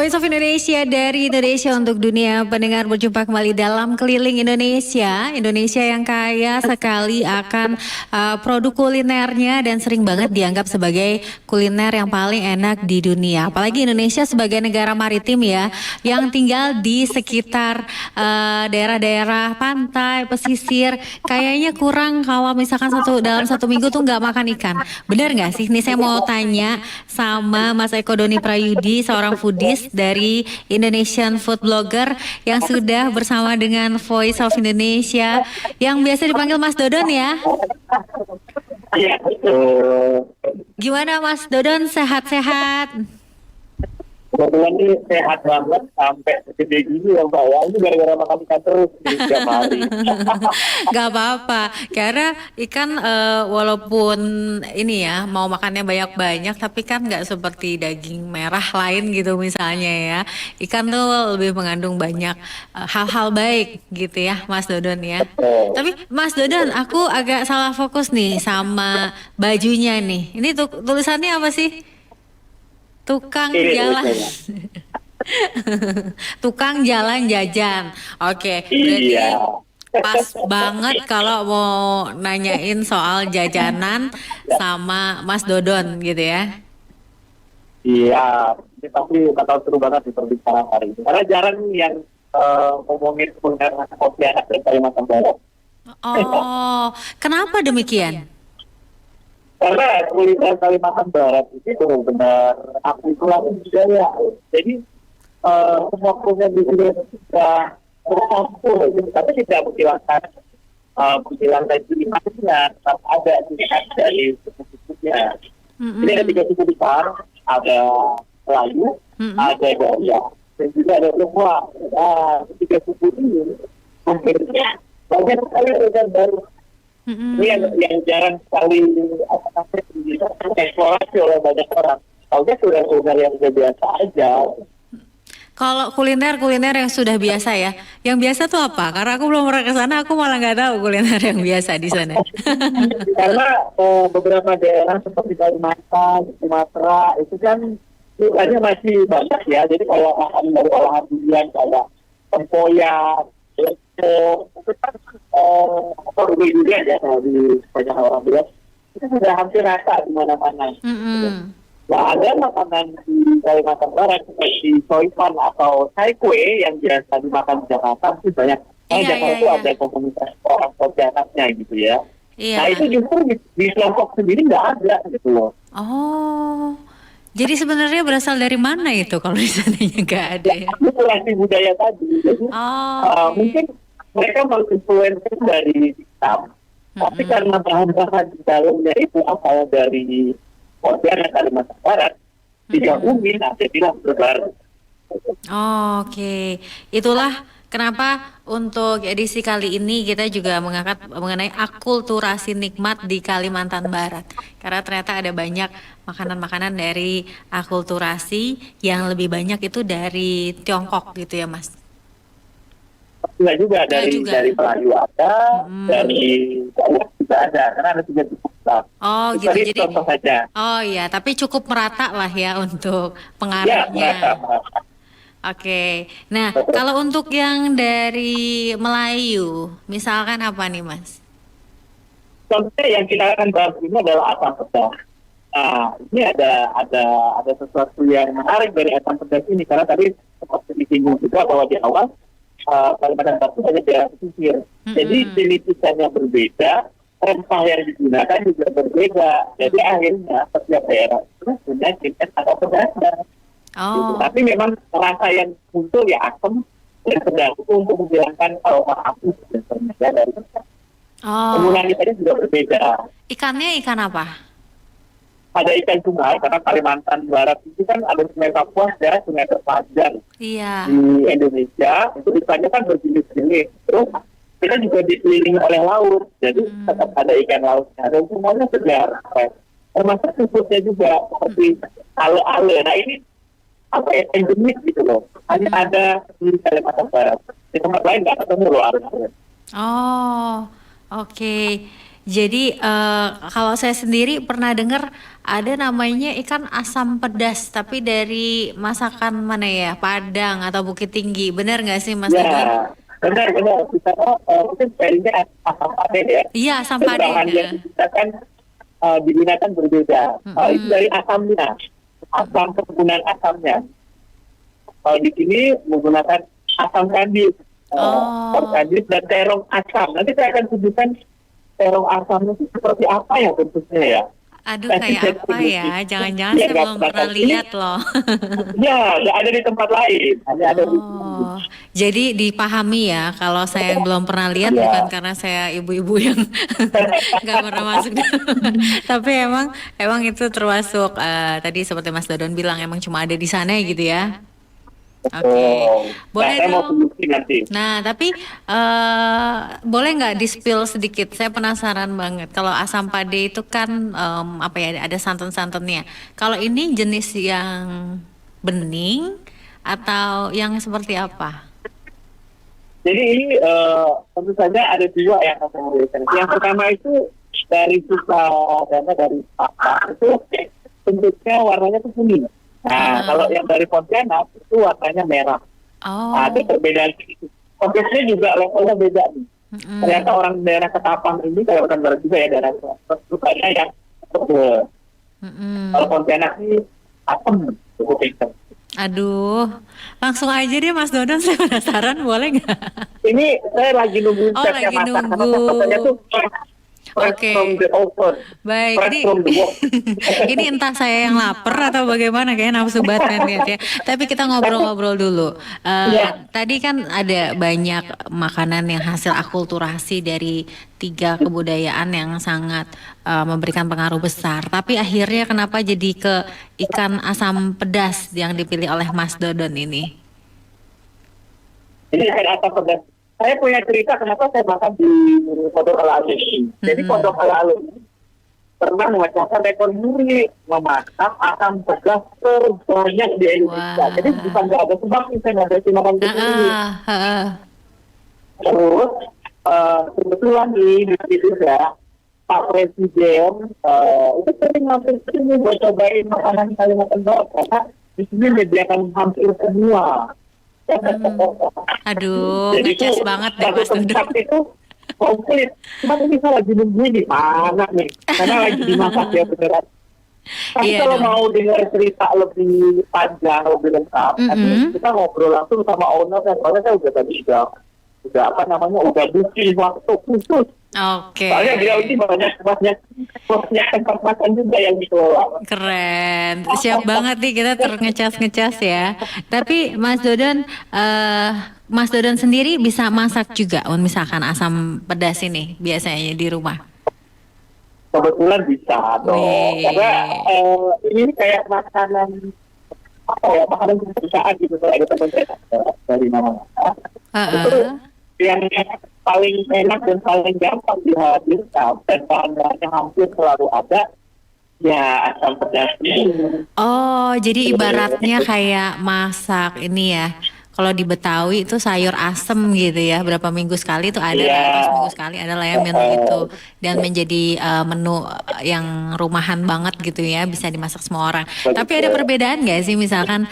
Voice of Indonesia dari Indonesia untuk dunia. Pendengar, berjumpa kembali dalam Keliling Indonesia. Indonesia yang kaya sekali akan produk kulinernya dan sering banget dianggap sebagai kuliner yang paling enak di dunia. Apalagi Indonesia sebagai negara maritim ya, yang tinggal di sekitar daerah-daerah pantai, pesisir. Kayaknya kurang kalau misalkan dalam satu minggu tuh nggak makan ikan. Benar nggak sih? Nih saya mau tanya sama Mas Eko Doni Prayudi, seorang foodies dari Indonesian Food Blogger yang sudah bersama dengan Voice of Indonesia, yang biasa dipanggil Mas Dodon ya. Iya, betul. Gimana Mas Dodon, sehat-sehat? Kebetulan ini sehat banget sampai segede gini ya Mbak ya. Ini gara-gara makan ikan terus di setiap hari. Gak apa-apa, karena ikan walaupun ini ya mau makannya banyak-banyak, tapi kan nggak seperti daging merah lain gitu misalnya ya. Ikan tuh lebih mengandung banyak hal-hal baik gitu ya Mas Dodon ya. Betul. Tapi Mas Dodon, aku agak salah fokus nih sama bajunya nih. Ini tulisannya apa sih? Tukang Ini jalan. tulisannya. Tukang jalan jajan. Oke, Iya. berarti pas banget kalau mau nanyain soal jajanan sama Mas Dodon gitu ya. Iya. Ini pasti bakal seru banget di perbincangan hari ini. Karena jarang yang ngomongin kuliner kopi anak dari Kalimantan Barat. Oh, kenapa demikian? Karena kuliner Kalimantan Barat ini benar-benar akulturasi budaya. Jadi semua kuliner di sini sudah bercampur, tapi tidak menghilangkan ciri khasnya. Tetap ada ciri khas dari suku-sukunya. Ini ada 3 suku besar, ada Melayu, ada Dayak, dan juga ada Tionghoa. Nah, 3 suku ini akhirnya banyak sekali organ baru. Ini yang jarang sekali eksplorasi oleh banyak orang. Tahunya sudah yang sudah biasa aja. Kalau kuliner yang sudah biasa ya, yang biasa tuh apa? Karena aku belum pernah ke sana, aku malah nggak tahu kuliner yang biasa di sana. Karena beberapa daerah seperti Kalimantan, Sumatera itu kan bukannya masih banyak ya. Jadi kalau makan dari olahan durian kayak tempoyak, itu kan atau durian ya kalau di banyak orang bilang itu sudah hampir rata di mana-mana. Nah, ada makanan di Kalimantan Barat seperti soipan atau chai kue yang biasa dimakan di Jakarta itu banyak. Karena Jakarta itu ada komunitas orang Pontianaknya gitu ya. Iya. Nah itu justru di Lombok sendiri nggak ada gitu loh. Oh, jadi sebenarnya berasal dari mana itu kalau di sananya nggak ada ya? Akulturasi budaya tadi. Jadi mungkin mereka menginfluensi dari hitam. Tapi karena bahan-bahan di dalamnya itu asal dari Pontianak Kalimantan Barat, digabungin, jadilah berbaru. Oke, itulah kenapa untuk edisi kali ini kita juga mengangkat mengenai akulturasi nikmat di Kalimantan Barat. Karena ternyata ada banyak makanan-makanan dari akulturasi yang lebih banyak itu dari Tiongkok gitu ya Mas. Enggak juga dari Melayu ada, dari Dayak juga ada, karena ada 3 suku besar. Oh gitu, jadi jadi contoh saja. Oh iya, tapi cukup merata lah ya untuk Ya, pengaruhnya. merata. Oke, nah kalau untuk yang dari Melayu, misalkan apa nih Mas? Contohnya yang kita akan bahas ini adalah asam pedas. Nah, ini ada sesuatu yang menarik dari asam pedas ini, karena tadi seperti disinggung juga bahwa di awal Kalimantan Barat itu hanya daerah pesisir. Jadi jenis ikannya berbeda, rempah yang digunakan juga berbeda. Jadi akhirnya setiap daerah itu punya jenis atau pedasnya. Gitu. Tapi memang rasa yang muncul ya asam dan pedas untuk menghilangkan aroma amis dan sebagainya dari pedas. Penggunaan ikannya juga berbeda. Ikannya ikan apa? Ada ikan sungai, karena Kalimantan Barat itu kan ada sungai Kapuas ya, sungai terpanjang di Indonesia. Itu ikannya kan berjenis-jenis. Terus kita juga dikelilingi oleh laut, jadi tetap ada ikan lautnya. Dan semuanya segar. Termasuk seafoodnya juga, seperti ale-ale. Nah ini apa ya, endemis gitu loh. Hanya ada di Kalimantan Barat. Di tempat lain nggak ketemu loh ale-ale. Oh, oke. Jadi kalau saya sendiri pernah dengar ada namanya ikan asam pedas, tapi dari masakan mana ya? Padang atau Bukit Tinggi. Benar nggak sih Mas Dodon? Ya, benar-benar. Kita mungkin spellingnya asam paten ya. Iya, asam Itu pade. bahan yang digunakan berbeda. Itu Mm-mm. dari asamnya, asam kegunaan asamnya. Kalau di sini menggunakan asam kandis, Oh, kandis dan terong asam. Nanti saya akan tunjukkan terong asamnya itu seperti apa ya bentuknya ya. aduh Nanti kayak saya apa ya? tunjukin. Jangan-jangan Ya, saya nggak belum pernah pernah tahu. Ini lihat loh. ya ada di tempat lain, hanya ada di sini. Oh, jadi dipahami ya kalau saya yang belum pernah lihat bukan Ya. karena saya ibu-ibu yang nggak pernah masuk. Tapi emang itu termasuk tadi seperti Mas Dodon bilang emang cuma ada di sana gitu ya. Oke, Oh, nah boleh saya mau dong. tunjukin nanti. Nah, tapi boleh nggak di-spill sedikit? Saya penasaran banget. Kalau asam pade itu kan apa ya? Ada santan-santannya. Kalau ini jenis yang bening atau yang seperti apa? Jadi ini tentu saja ada dua yang saya memberikan. Yang pertama itu dari suka dana dari papa itu bentuknya warnanya itu kuning. Nah, kalau Heeh. yang dari Pontianak itu warnanya merah. Nah, itu Oh, perbedaan itu. Konteksnya juga levelnya beda nih. Ternyata mm-mm, orang daerah Ketapang ini kayak orang barat juga ya daerah sukanya yang tebel. Kalau mm-mm. Pontianak ini asam cukup hitam. Aduh, langsung aja deh Mas Dodon, saya penasaran, boleh nggak? Ini saya lagi nungguin Oh, chefnya lagi masak karena nunggu. chef katanya tuh fresh from Oke. the oven, Baik, fresh ini from the box. ini entah saya yang lapar atau bagaimana kayak nafsu banget pengen lihat ya. Tapi kita ngobrol-ngobrol dulu. Ya, Tadi kan ada banyak makanan yang hasil akulturasi dari tiga kebudayaan yang sangat memberikan pengaruh besar. Tapi akhirnya kenapa jadi ke ikan asam pedas yang dipilih oleh Mas Dodon ini? ini saya atas pedas. Saya punya cerita kenapa saya makan di Pondok Ala-Alun ini. Jadi Pondok Mm-mm. Ala-Alun ini pernah memecahkan rekor muri memasak asam pedas terbanyak di Indonesia. Jadi Wah. bukan nggak ada sebab saya nggak ada makan di sini. Heeh. Terus kebetulan di situ ya Pak Presiden itu sering mampir ke sini buat cobain makanan Kalimantan Barat karena di sini menyediakan hampir semua. Hmm. Aduh, Jadi itu ngecas banget deh satu Mas tempat Dodon. itu komplit. Cuma ini saya lagi nungguin di mana nih, karena lagi dimasak ya beneran. Tapi Iya kalau dong. mau dengar cerita lebih panjang, lebih lengkap, nanti Mm-mm. kita ngobrol langsung sama owner dan soalnya saya udah tadi udah apa namanya udah booking waktu khusus. Oke, Soalnya dia ini banyak banyak banyak tempat makan juga yang dikelola. keren. Siap banget nih kita terngecas-ngecas ya. Tapi Mas Dodon sendiri bisa masak juga, misalkan asam pedas ini biasanya di rumah. Kebetulan bisa dong, karena Wih, ini kayak makanan apa ya makanan kesukaan gitu kalau ada teman saya dari mana-mana. Itu heeh. yang paling enak dan paling gampang dihadirkan dan bahan-bahannya hampir selalu ada ya asam pedas ini. Oh, jadi ibaratnya kayak masak ini ya. Kalau di Betawi itu sayur asem gitu ya. Berapa minggu sekali itu ada Iya, lah atau seminggu sekali ada lah ya menu itu dan menjadi menu yang rumahan banget gitu ya, bisa dimasak semua orang. Tapi ada betul. perbedaan nggak sih misalkan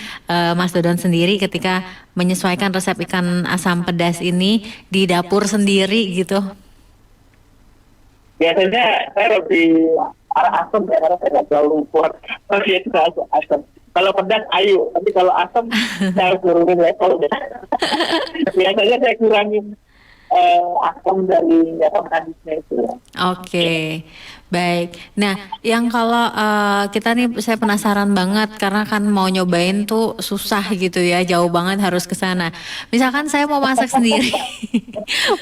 Mas Dodon sendiri ketika menyesuaikan resep ikan asam pedas ini di dapur sendiri gitu? Biasanya saya lebih arah asam ya, karena saya nggak terlalu kuat. Masih itu asam. Kalau pedas ayo, tapi kalau asam saya harus turunin level deh. Biasanya saya kurangin asam dari asam manisnya itu. Oke, baik. Nah, yang kalau kita nih, saya penasaran banget karena kan mau nyobain tuh susah gitu ya, jauh banget harus ke sana. Misalkan saya mau masak sendiri,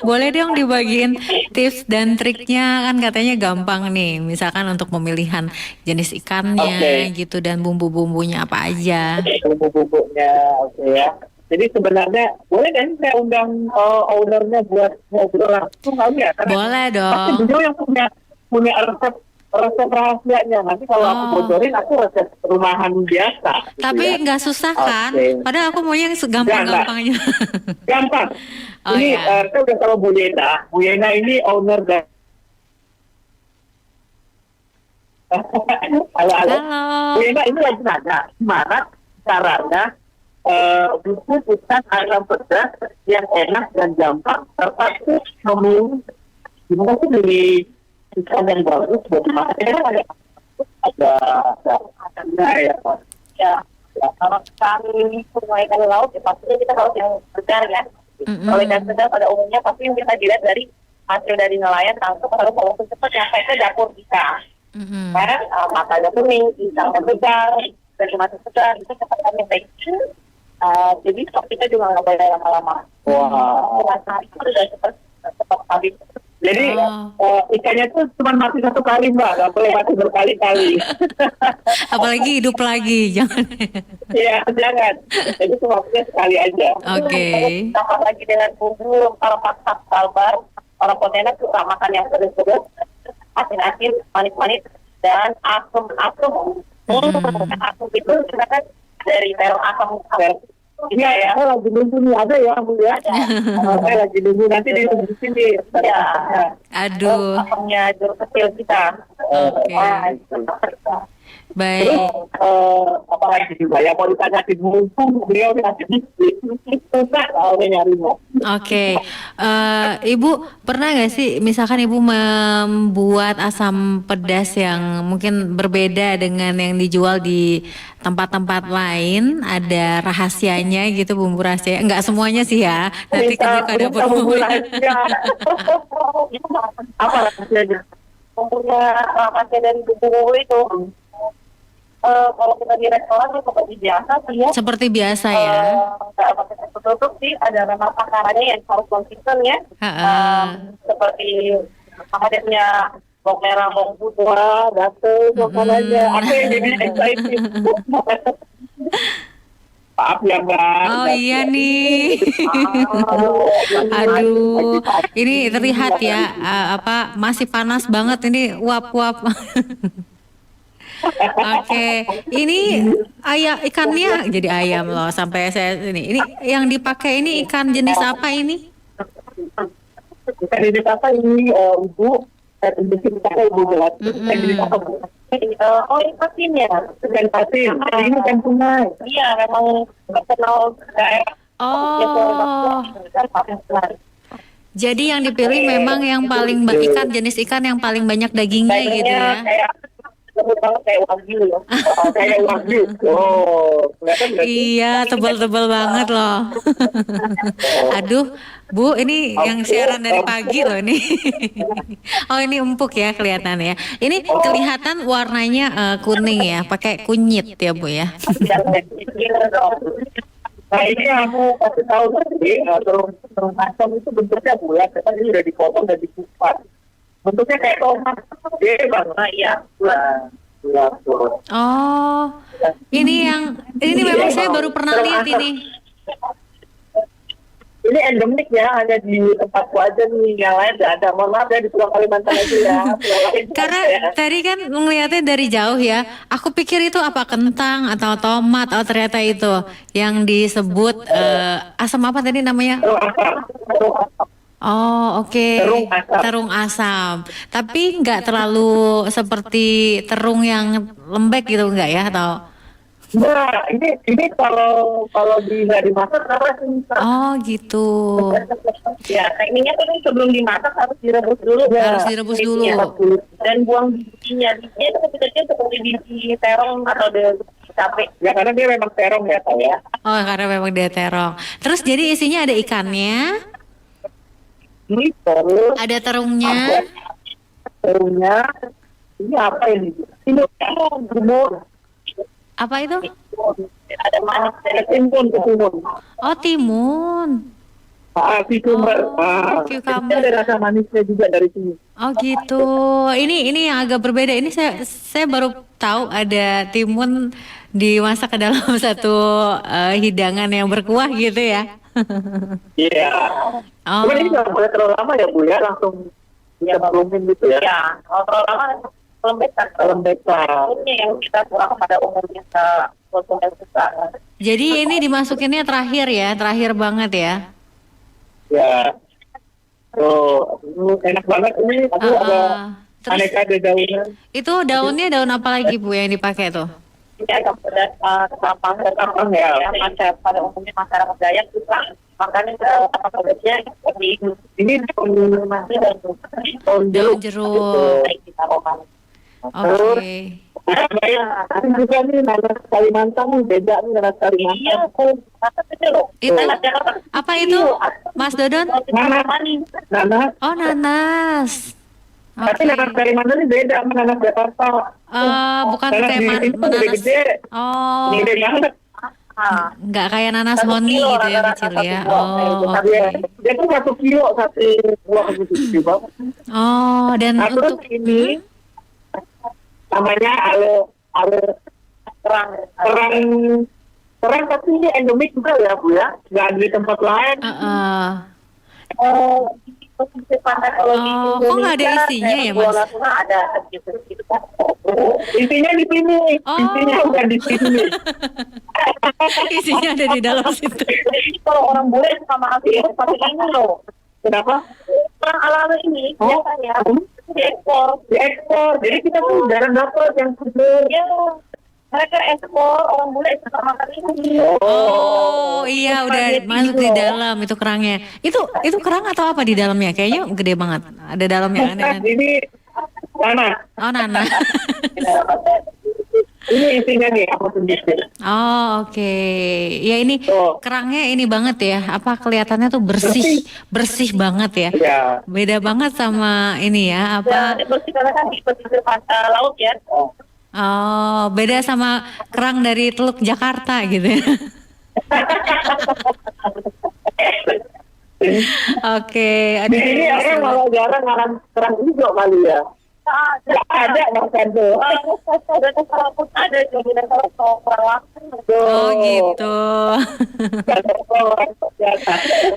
boleh dong dibagiin tips dan triknya kan katanya gampang nih. Misalkan untuk pemilihan jenis ikannya Oke, gitu dan bumbu-bumbunya apa aja. bumbu-bumbunya oke ya. Jadi sebenarnya boleh kan saya undang ownernya buat ngobrol langsung kali ya, karena Boleh pasti dong. beliau yang punya punya resep resep rahasianya. Nanti kalau aku Oh, bocorin, aku resep rumahan biasa, gitu tapi ya. nggak susah kan? Oke, Padahal aku maunya yang enggak, segampang-gampangnya. gampang. Oh Ini ya. saya udah tahu Bu Yena. Bu Yena ini owner dari Halo, halo. Halo. Ini lagi nanya, gimana caranya bikin ikan ayam pedas yang enak dan gampang, serta memilih gimana sih beli ikan yang bagus buat dimakan? Ada ya, Ya, kalau kami semua ikan laut, ya pastinya kita harus yang segar ya. Kalau ikan segar pada umumnya pasti yang kita dilihat dari hasil dari nelayan tangkap harus langsung cepat sampai ke dapur kita. Kan matanya kuning, ikannya segar, dan masih segar, itu cepat kami packaging. Jadi stok kita juga nggak boleh lama-lama. Wah. Dengan hari itu sudah cepat habis. Jadi ikannya tuh cuma mati satu kali mbak, nggak boleh mati berkali-kali. Apalagi hidup lagi, jangan. Iya jangan. Jadi cuma matinya sekali aja. Oke. Tambah lagi dengan bumbu rempah salbar. Orang Pontianak suka makan yang pedas-pedas, asin-asin, manis-manis, dan asam-asam. Asam itu kita kan dari terong asam. Iya ya, saya lagi nunggu nih, ada ya Bu ya. Saya lagi nunggu nanti di sini. Ya. Aduh. Asamnya jeruk kecil kita. Oke. Baik. Terus apalagi juga ya mau ditanyain mumpung beliau kasih susah kalau nyarinya. Oke, Ibu pernah nggak sih, misalkan Ibu membuat asam pedas yang mungkin berbeda dengan yang dijual di tempat-tempat lain, ada rahasianya gitu, bumbu rahasia? Nggak semuanya sih ya, nanti kan ada bumbu. Apa rahasianya? Bumbunya rahasia dari bumbu itu. Kalau kita di restoran itu seperti biasa sih ya. Seperti biasa ya. Nggak pakai tertutup sih, ada memang takarannya yang harus konsisten ya. Seperti padatnya bawang merah, bawang putih, makanannya. Apa yang jadi excited? Maaf ya mbak. Oh iya nih. Aduh, ini terlihat ya, masih panas banget ini, uap-uap. Oke, ini ikannya jadi ayam loh sampai saya ini. Ini yang dipakai ini ikan jenis apa ini? Ikan jenis apa ini Ibu? Ikan jenis apa Ibu jelas? Ikan jenis apa Bu? ini patin ya. Ikan patin. Ini ikan sungai. Iya, memang terkenal daerah. Oh, jadi yang dipilih memang yang paling jenis ikan yang paling banyak dagingnya gitu ya? Kayak wagyu ya. Kayak wagyu. Oh, kelihatan berarti. Iya, tebal-tebal banget loh. Aduh, Bu, ini yang siaran dari pagi loh nih. Oh, ini empuk ya kelihatannya. Ini kelihatan warnanya kuning ya, pakai kunyit ya Bu ya. Nah ini aku kasih tahu tadi, terung asam itu bentuknya bulat, karena ini udah dipotong dan dikupas. Bentuknya kayak tomat, bang. Iya. Bulat. Oh, ini memang saya baru pernah lihat ini. Ini endemik ya, hanya di tempatku aja nih, yang lain tidak ada. Mohon maaf ya, di Pulau Kalimantan aja ya. Karena tadi kan ngelihatnya dari jauh ya, aku pikir itu apa, kentang atau tomat, oh ternyata itu yang disebut asam apa tadi namanya? Oh oke. Terung asam. Tapi nggak terlalu seperti terung yang lembek gitu nggak ya, atau? Nah, ini kalau nggak dimasak apa sih? Oh gitu. Ya, tekniknya tuh sebelum dimasak harus direbus dulu. Harus direbus dulu. Dan buang bijinya. Bijinya itu kecil-kecil seperti biji terong atau cabai. Ya karena dia memang terong ya, tahu ya. Oh karena memang dia terong. Terus jadi isinya ada ikannya, Ini terus ada terungnya. terungnya. Ini apa ini? Ini timun. Apa itu? Ada manis dari Timun. Oh timun. Cucumber. Cucumber. Ada rasa manisnya juga dari sini. Oh gitu. Ini yang agak berbeda. Ini saya baru tahu ada timun dimasak ke dalam satu hidangan yang berkuah gitu ya. Iya. Oh. Cuman ini nggak boleh terlalu lama ya Bu ya, langsung dikebulumin gitu ya. Ya, kalau terlalu lama Lembekkan. ini yang kita kurang pada umumnya konsumen kita. Jadi ini dimasukinnya terakhir banget ya. Ya. Tuh, enak banget ini. Aku ada Terus aneka dedaunan. itu daunnya daun apa lagi Bu yang dipakai tuh? Ini agak pedas, ketapang dan Ketapang, ya. pada umumnya masyarakat Dayak suka makanya apa pedasnya seperti itu. Ini Masih dan daun Daun jeruk. jeruk. baik kita rokan. Oke. Tapi juga nih nanas Kalimantan nih beda nih nanas Iya, Kalimantan. apa itu loh? Itu Nanas Jakarta. apa itu Mas Dodon? Nanas. Manis. Nanas. Oh nanas. Tapi Oke. nanas Kalimantan ini beda sama nanas Jakarta. Bukan Nanas kayak di sini tuh nanas. gede-gede. Oh, Gede banget. nggak kayak nanas 1 honey kilo gitu ya rata-rata kecil 1 ya. buah kayak gitu. Oh, Tapi oke. Dia tuh 1 kilo satu buah gede banget. Oh, dan Nah terus untuk ini namanya ale terang. kerang kerang tapi ini endemik juga ya Bu ya, nggak ada di tempat lain. Oh, di pesisir pantai kalau di Oh, kok nggak ada Indonesia, isinya kayak ya, di Mas? Kuala Tuna ada gitu kan. Intinya di sini, Oh. intinya bukan di sini. isinya ada di dalam situ. Jadi kalau orang bule sama asli seperti ini loh. Kenapa? Orang ala-ala ini biasanya diekspor. Diekspor, jadi kita tuh jarang dapat yang seger. Ya, mereka ekspor orang bule sama ini. Oh, iya udah Spaghetti masuk di loh. dalam itu kerangnya. Itu kerang atau apa di dalamnya? Kayaknya gede banget. Ada dalamnya aneh Nah, kan? ini mana? Oh, Nana. Ini isinya nih apa sendiri? Oh, oke. Ya ini Tuh. kerangnya ini banget ya. Apa kelihatannya tuh bersih banget ya. Ya. Beda banget sama ini ya, Ya, apa? bersih karena kan di pesisir pantai laut ya. Oh, beda sama kerang dari Teluk Jakarta gitu ya. Oke, Di sini orang malah jarang makan kerang hijau kali ya. Nggak ada makan tuh. Ada jaminan kalau kurang waktu. Oh gitu.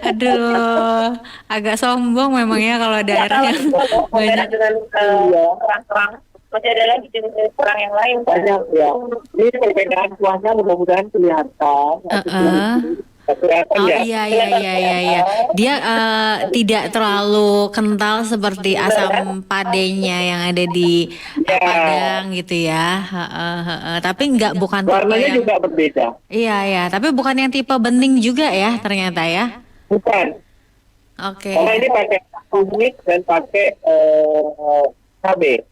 Aduh, agak sombong memang ya kalau daerah yang banyak. dengan kerang-kerang. Masih ada lagi jenis kerang yang lain. Banyak ya. Ini perbedaan kuahnya mudah-mudahan kelihatan. Kelihatan Oh ya. iya. Dia tidak terlalu kental seperti asam padenya yang ada di Padang gitu ya. Tapi bukan tipe Warnanya yang juga berbeda. iya, tapi bukan yang tipe bening juga ya ternyata ya. Bukan. Oke. Karena ini pakai kunyit dan pakai cabai.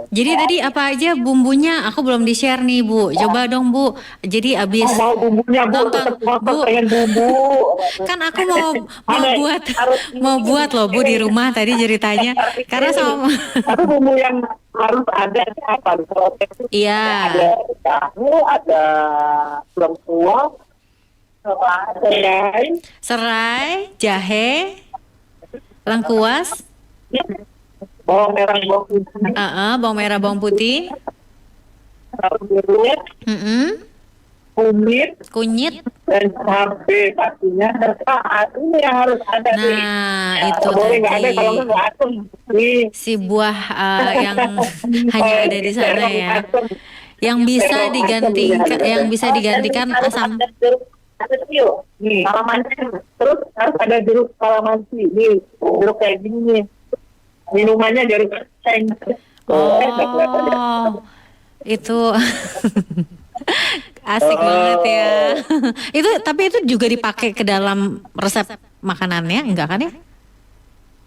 Jadi tadi apa aja bumbunya aku belum di-share nih Bu. Coba dong Bu. Jadi abis Mau bumbunya Bu, tetap pengen bumbu. kan aku mau buat loh Bu di rumah tadi ceritanya. Karena sama Tapi bumbu yang harus ada apa? Kalau itu iya, ada tahu, ada lengkuas, serai, serai, jahe, lengkuas, bawang merah, bawang putih, bawang merah, bawang putih, jeruk, kunyit. dan cabai pastinya. Ini yang harus ada nih. Nah, itu Boleh nggak ada kalau tadi nggak asem. Nih. si buah yang hanya ada di sana ya. Yang bisa digantikan asam. Nih. Kalamansi. Terus harus ada jeruk kalamansi. Nih, jeruk kayak gini nih. Minumannya jeruk ceng. Oh, itu asik banget ya. Tapi itu juga dipakai ke dalam resep makanannya, enggak kan ya?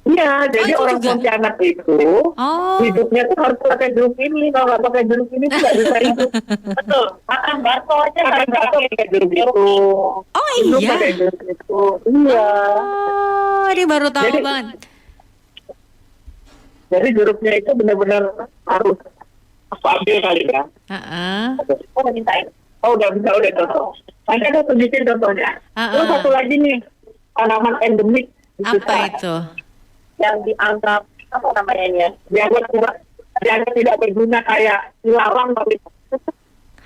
Iya, jadi itu orang juga. Pontianak itu Oh, hidupnya tuh harus pakai jeruk ini. Kalau nggak pakai jeruk ini tuh nggak bisa hidup. Betul. Makan bakso aja Makan bakso pakai jeruk itu. oh Hidup iya. pakai jeruk itu. Iya. Oh, ini baru tahu Jadi- banget. Jadi jeruknya itu benar-benar harus aku ambil kali ya. Oh, udah mintain. Oh udah contoh. Nanti ada tunjukin contohnya. Terus satu lagi nih tanaman endemik. Apa itu? Yang dianggap apa namanya? Dianggap tidak berguna kayak dilarang tapi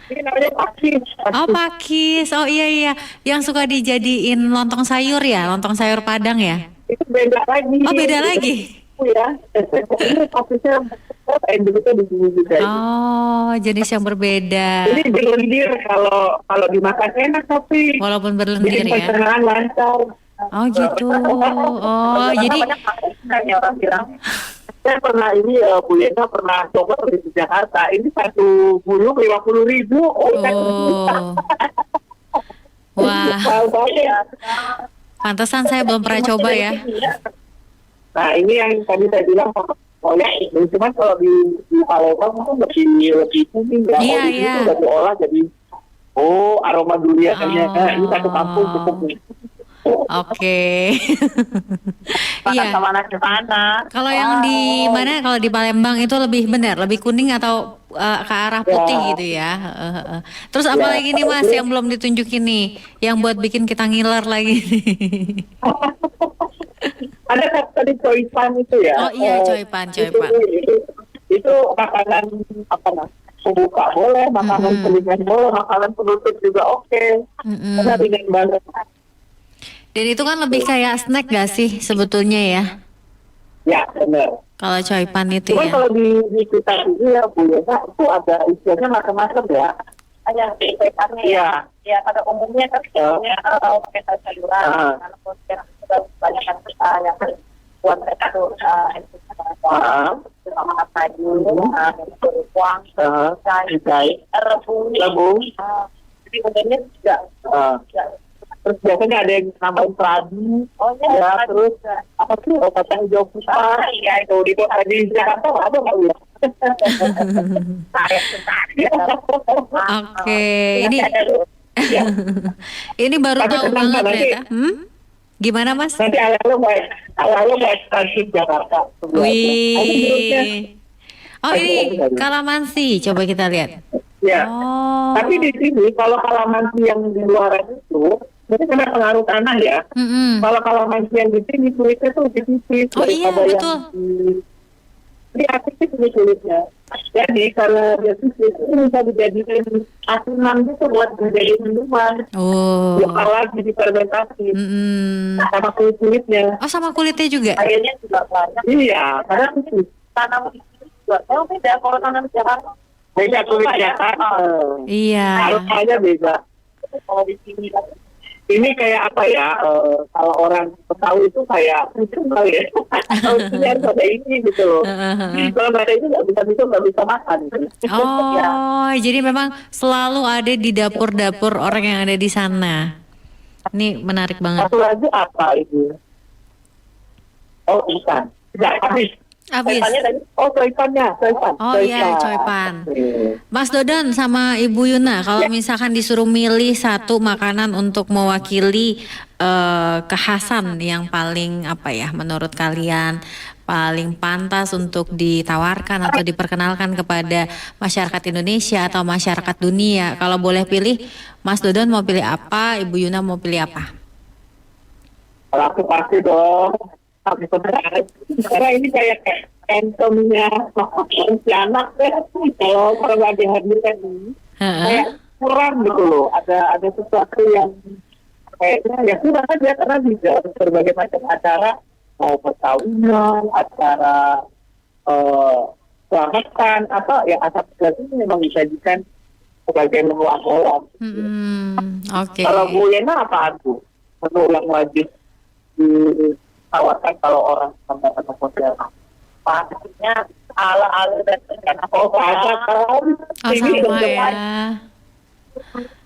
ini namanya pakis. Oh, pakis. Oh iya. Yang suka dijadiin lontong sayur ya, lontong sayur Padang ya. Itu beda lagi. Oh, beda lagi. Ya. Ini pakisnya endemiknya di sini juga. Oh, jenis yang berbeda. Jadi berlendir kalau dimakan enak tapi Walaupun berlendir jadi ya. pencernaan lancar. Oh gitu. Oh, jadi Banyak pakai orang bilang. Saya pernah ini Bu Yena pernah coba di Jakarta. Ini satu gulung 50.000. Oh, Oh, wah, mahal banget. pantesan saya belum pernah coba ya. Nah ini yang tadi saya bilang, oh ya, cuman kalau di Palembang itu lebih kuning ya. Iya, Oh, di sini iya. udah diolah jadi, aroma durian ternyata. Ini satu kampung cukup nih. Oke. Iya. Sama anak sana. Kalau yang di mana? Kalau di Palembang itu lebih benar, lebih kuning atau ke arah putih Ya. gitu ya. Terus apa Ya. lagi nih Mas yang belum ditunjukin nih, yang buat bikin kita ngiler lagi nih? Ada tadi coipan itu ya. Oh iya, coipan. Itu makanan apa namanya? Pembuka boleh, makanan selingan boleh, makanan penutup juga oke. Mm-mm. Karena ringan banget. Dan itu kan lebih kayak snack gak sih sebetulnya ya? Ya benar. Kalau coipan itu Cuma ya. kalau di kita ini ya Bu Yena, itu ada isiannya macam-macam ya. Hanya ikannya Iya. ya pada umumnya kan biasanya pakai sayuran karena sekarang sudah banyak kan yang buat mereka tuh sama kayu, uang, Ikai, rebung, rebung. jadi umumnya juga Terus biasanya ada yang nambahin teradu. oh Ya, terus apa sih kacang hijau puspa? iya Itu di kota di Jakarta ada nggak ya? Oke, ini baru Tapi tahu tenang, banget nanti- ternyata. Gimana Mas? Nanti awalnya mau ekspansi Jakarta. Wih. Oh ini kalamansi, coba kita lihat. Ya. Oh. Tapi di sini kalau kalamansi yang di luar itu karena pengaruh tanah ya. Mm-mm. Kalau kalamansi yang di sini kulitnya tuh lebih tipis Oh iya, daripada betul. Ini aktif ini kulitnya. Jadi kalau dia tipis itu bisa dijadikan asinan gitu buat menjadi minuman. Oh. Lokal lagi difermentasi Mm-mm. sama kulitnya. Oh sama kulitnya juga. akhirnya juga banyak Iya, karena tipis. tanam di sini juga oh beda kalau tanam di Jakarta Beda kulitnya kan. Iya. Aromanya beda. kalau di sini Ini kayak apa ya? Kalau orang Betawi itu kayak kucing kali ya. Kalau ini harus ada ini gitu loh. Kalau nggak ada itu nggak bisa makan. Oh, jadi memang selalu ada di dapur-dapur orang yang ada di sana. Ini menarik banget. Satu lagi apa itu? Oh ikan. Tidak habis. Habis. Oh coipannya, coipan. Oh iya, coipan. Mas Dodon sama Ibu Yuna, kalau misalkan disuruh milih satu makanan untuk mewakili kekhasan yang paling apa ya, menurut kalian paling pantas untuk ditawarkan atau diperkenalkan kepada masyarakat Indonesia atau masyarakat dunia, kalau boleh pilih, Mas Dodon mau pilih apa, Ibu Yuna mau pilih apa? Kalau aku pasti dong. Tapi sebenarnya karena ini kayak entomnya si anak ya. Kalau lagi hadirkan ini kayak kurang gitu loh. Ada sesuatu yang kayaknya ya kurang aja karena bisa berbagai macam acara mau perkawinan, acara selamatan apa ya asap gas ini memang disajikan sebagai menu andalan. Oke. Kalau Bu Yena apa aku? Menu yang wajib ditawarkan kalau orang sampai ke Pontianak. pastinya ala-ala dan rencana Oh, pasak kan? Oh sama ya.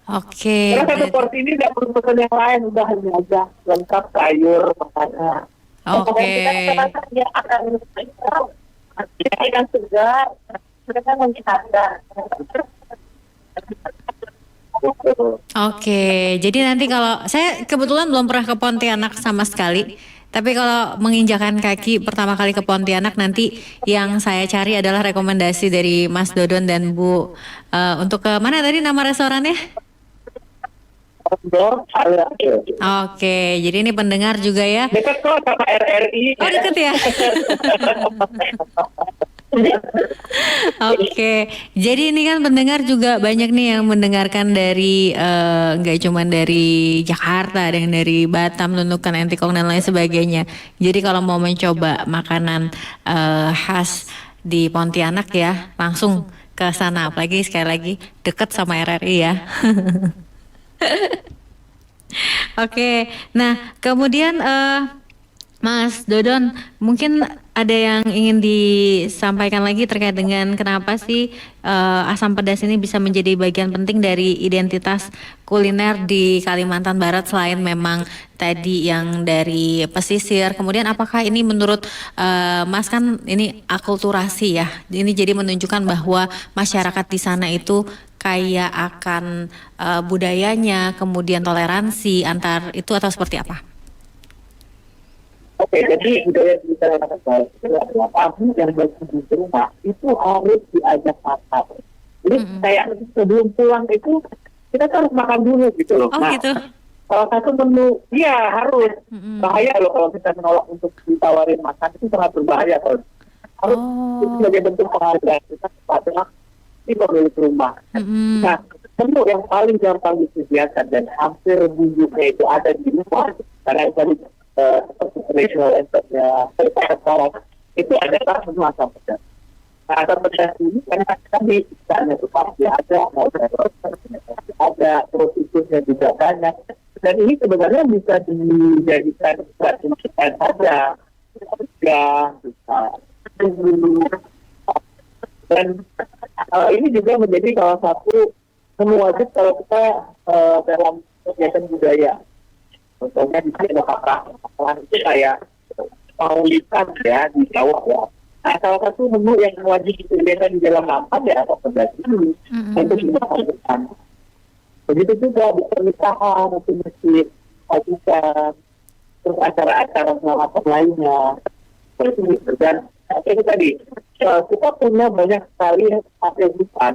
Oke. Karena satu porsi ini tidak perlu pesan yang lain, udah hanya aja lengkap sayur, makanan. Oke. dia akan ikan segar mereka mengingatkan Oke, jadi nanti kalau saya kebetulan belum pernah ke Pontianak sama sekali, tapi kalau menginjakan kaki pertama kali ke Pontianak nanti yang saya cari adalah rekomendasi dari Mas Dodon dan Bu untuk ke mana tadi nama restorannya? Oke, jadi ini pendengar juga ya. Dekat kok sama RRI. Oh deket ya. Oke, jadi ini kan pendengar juga banyak nih yang mendengarkan dari nggak cuma dari Jakarta, ada yang dari Batam, Nunukan, Entikong dan lain sebagainya. Jadi kalau mau mencoba makanan khas di Pontianak ya, langsung ke sana. Apalagi sekali lagi deket sama RRI ya. Oke, nah kemudian Mas Dodon, mungkin ada yang ingin disampaikan lagi terkait dengan kenapa sih asam pedas ini bisa menjadi bagian penting dari identitas kuliner di Kalimantan Barat selain memang tadi yang dari pesisir. Kemudian apakah ini menurut Mas kan ini akulturasi ya. Ini jadi menunjukkan bahwa masyarakat di sana itu kaya akan budayanya, kemudian toleransi antar itu atau seperti apa? Oke, jadi budaya di Kalimantan Barat itu adalah tamu yang berkunjung ke rumah itu harus diajak makan. Jadi kayak sebelum pulang itu kita kan harus makan dulu gitu loh. Oh Nah, gitu. salah satu menu, iya harus. Bahaya loh kalau kita menolak untuk ditawarin makan, itu sangat berbahaya kalau harus itu Oh. sebagai bentuk penghargaan kita kepada si pemilik rumah. Mm-mm. Nah, menu yang paling gampang disediakan dan hampir bumbunya itu ada di rumah karena tadi seperti traditional enternya sekarang itu adalah menu asam pedas. Nah, asam pedas ini karena kami misalnya itu pasti ada ada terus ikusnya juga banyak dan ini sebenarnya bisa dijadikan buat saja ya bisa dan ini juga menjadi salah satu menu wajib kalau kita dalam kegiatan budaya. Contohnya di sini ada paparan itu kayak paulitan ya di Jawa ya. Nah, salah satu menu yang wajib disediakan di dalam makan ya atau pedas ini untuk kita lakukan. Begitu juga di pernikahan, di masjid, majikan, terus acara-acara apa lainnya. Seperti itu. Dan itu tadi kita punya banyak sekali hasil hutan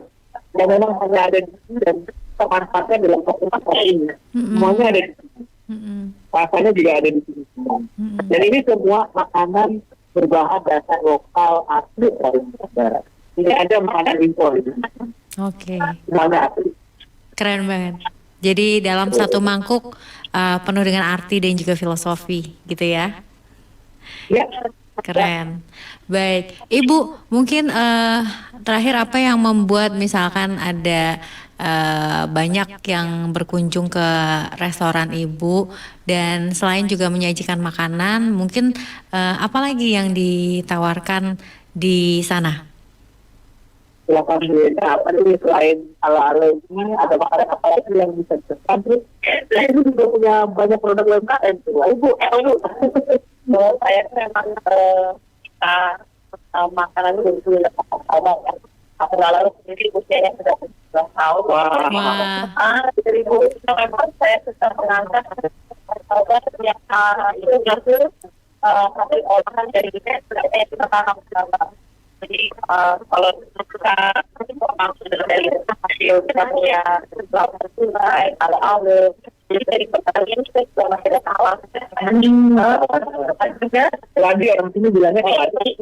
yang memang hanya ada di sini dan termanfaatkan dalam makan ini. Semuanya ada di sini. Rasanya juga ada di sini semua. Dan ini semua makanan berbahan dasar lokal asli dari Barat. Tidak ada makanan impor itu. Oke. Semuanya asli. Keren banget. Jadi dalam satu mangkuk penuh dengan arti dan juga filosofi gitu ya. Ya. Keren. Baik, Ibu, mungkin terakhir apa yang membuat misalkan ada banyak yang berkunjung ke restoran Ibu dan selain juga menyajikan makanan, mungkin apa lagi yang ditawarkan di sana? Silakan beda apa nih selain ala-ala ini ada makanan apa lagi yang bisa dipesan terus saya itu juga punya banyak produk UMKM tuh ibu. Saya memang kita makanan itu sudah sama ya. Aku lalu sendiri usianya sudah 17 tahun. Wah. Dari ibu itu memang saya sudah mengangkat yang itu justru satu olahan dari kita sudah saya sudah paham sama. Jadi kalau kita maksud dari hasil kita punya selama sungai, ala-ala. Jadi dari pertanian kita juga masih ada sawah. Juga Lagi orang sini bilangnya lagi.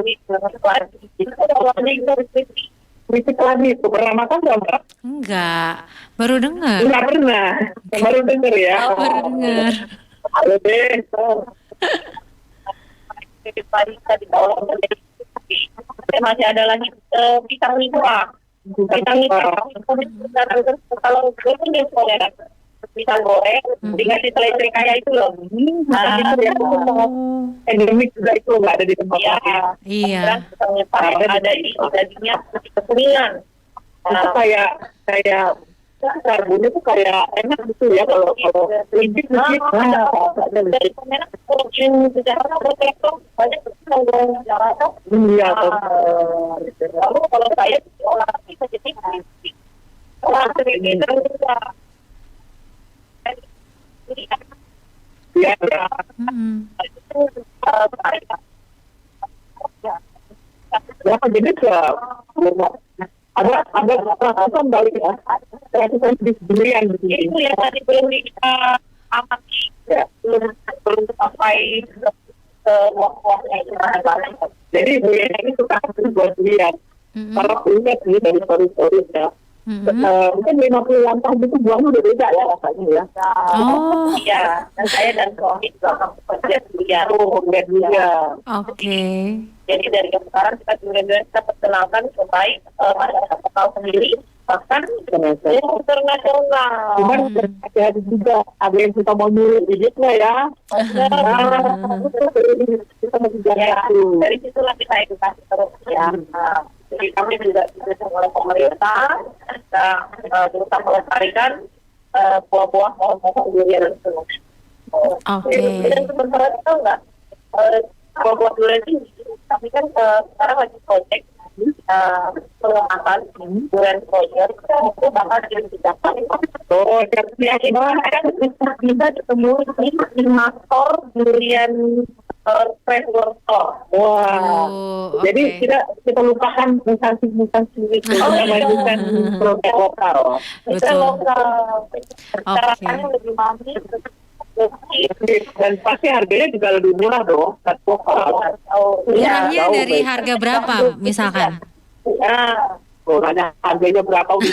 Kritik lagi itu pernah makan nggak Mbak? Enggak, baru dengar. Nggak pernah, baru denger ya. Baru dengar. Halo deh. kita di bawah masih ada lagi pisang limpah. Pisang limpah kalau itu dia toleran. Pisang goreng dikasih seledri kayak itu loh. Endemik juga itu nggak ada di tempat lain. Iya. Pisang limpah ada di dagingnya kekuningan. Itu kayak karbonnya tuh kayak enak gitu ya kalau sedikit dari pemenang kurang sejarah bertektok banyak pisang goreng Jakarta. iya Lalu kalau saya olah bisa jadi olah sedikit juga. iya berapa jenis ya ada ratusan kali ya ratusan jenis durian di sini. Itu yang tadi belum kita amati Ya. belum sampai ke buah-buahnya itu banyak. Jadi durian ini suka buat durian. Kalau punya sih dari story-story ya. Mungkin 50 langkah gitu buahnya udah beda ya rasanya ya. Oh. Iya, dan saya dan suami juga bekerja durian. Durian. Oke. Jadi dari yang sekarang kita durian kita perkenalkan supaya masyarakat tahu sendiri bahkan Internasional. internasional. Cuman hati-hati juga, ada yang kita mau nyuri digitnya ya. Kita masih Ya, jaga dulu. dari situlah kita edukasi terus ya. Nah, jadi kami juga didukung oleh pemerintah, kita berusaha melestarikan buah-buah pohon-pohon durian itu. Oke. Dan sementara itu enggak buah-buah durian ini, tapi kan sekarang lagi proyek pengembangan durian project itu bakal dikerjakan. Oh, Ya, kita bisa ketemu di animator durian treasure store. wah. Oh, Jadi oke. kita lupakan instansi itu, bukan produk lokal. Kita Betul. lokal, caranya lebih manis. Dan pasti harganya juga lebih murah dong. Murahnya jauh, dari baik. harga berapa misalkan? Ya, Oh, nanya harganya berapa udah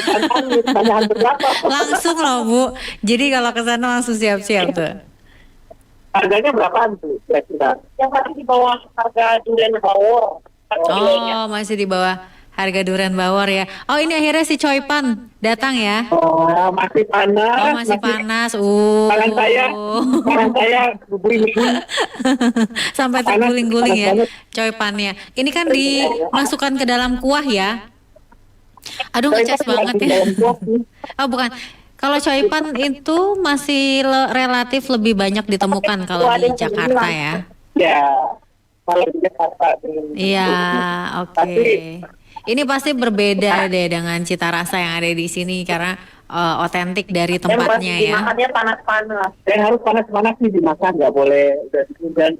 tanya harga berapa. Langsung loh Bu. Jadi kalau ke sana langsung siap-siap tuh. Harganya berapaan tuh kira-kira? yang masih di bawah harga durian bawor. Oh, masih di bawah harga durian bawor ya. Oh, ini akhirnya si Choipan datang ya. Oh, masih panas. Oh, masih panas. Tangan saya guling-guling. Sampai Panas, terguling-guling ya panas Choipannya. Ini kan dimasukkan ke dalam kuah ya. Aduh, ngecas banget ya. Oh, bukan. Kalau Choipan itu masih relatif lebih banyak ditemukan kalau di Jakarta ya. Ya, kalau di Jakarta. Iya, oke. Tapi- Ini pasti berbeda deh dengan cita rasa yang ada di sini karena otentik dari tempatnya ya. Dimakannya panas-panas. Dan harus panas-panas sih dimakan, nggak boleh udah dan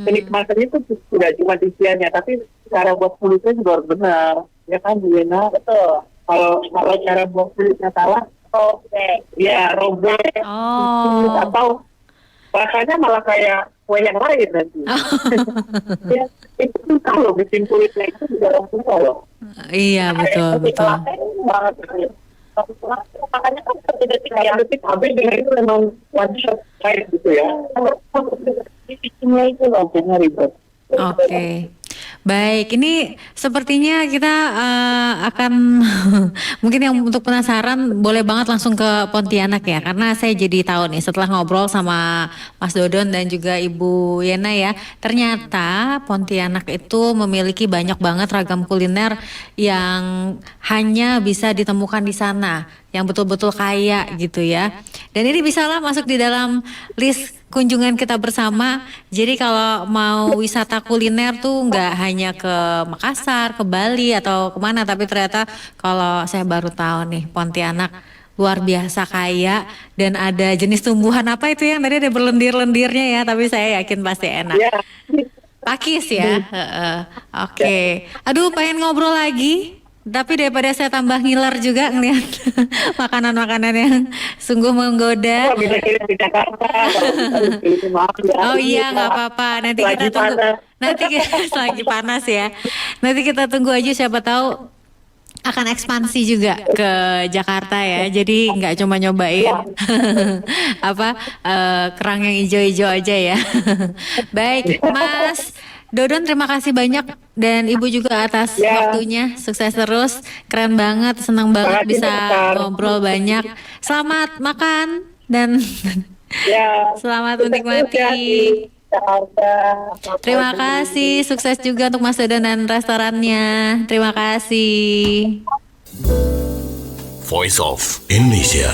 kenikmatannya itu tidak cuma isiannya, tapi cara buat kulitnya juga harus benar. Ya kan, Bu Lena? Betul. Kalau cara buat kulitnya salah, Oke. ya robek Oh, atau rasanya malah kayak kue yang lain nanti. Ya, itu susah loh, bikin kulitnya itu juga susah loh. iya betul Lebih betul. telaten banget gitu. Tapi makanya kan detik-detik ya. Yang detik habis dengan itu memang one shot kayak gitu ya. Bikinnya itu loh. Bikinnya ribet. Oke. Baik, ini sepertinya kita akan mungkin yang untuk penasaran boleh banget langsung ke Pontianak ya, karena saya jadi tahu nih setelah ngobrol sama Mas Dodon dan juga Ibu Yena ya, ternyata Pontianak itu memiliki banyak banget ragam kuliner yang hanya bisa ditemukan di sana, yang betul-betul kaya gitu ya. Dan ini bisalah masuk di dalam list kunjungan kita bersama. Jadi kalau mau wisata kuliner tuh nggak hanya ke Makassar, ke Bali atau kemana, tapi ternyata kalau saya baru tahu nih Pontianak luar biasa kaya dan ada jenis tumbuhan apa itu yang tadi ada berlendir-lendirnya ya, tapi saya yakin pasti enak. Ya, Pakis ya. Heeh. Oke. Aduh, pengen ngobrol lagi. Tapi daripada saya tambah ngiler juga ngeliat makanan-makanan yang sungguh menggoda. bisa kirim ke Jakarta. Kalau bisa maaf ya. Oh iya, nggak apa-apa. Nanti kita Lagi tunggu. panas. Nanti kita lagi panas ya. Nanti kita tunggu aja, siapa tahu akan ekspansi juga ke Jakarta ya. Jadi nggak cuma nyobain apa kerang yang hijau-hijau aja ya. Baik, Mas Dodon, terima kasih banyak dan Ibu juga atas Ya. waktunya. Sukses terus, keren banget, senang banget Makasih, bisa Dokter. ngobrol banyak. Selamat makan dan Ya. selamat menikmati. Terima kasih, sukses juga untuk Mas Dodon dan restorannya. Terima kasih. Voice of Indonesia.